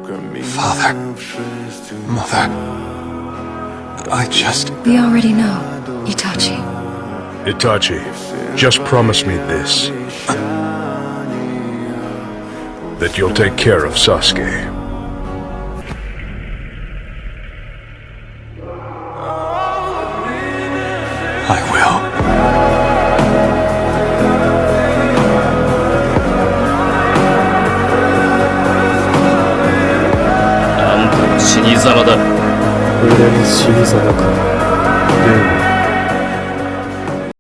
Father. Mother. We already know, Itachi. Itachi, just promise me this. That you'll take care of Sasuke. I will.死に様だ。俺も死に様か。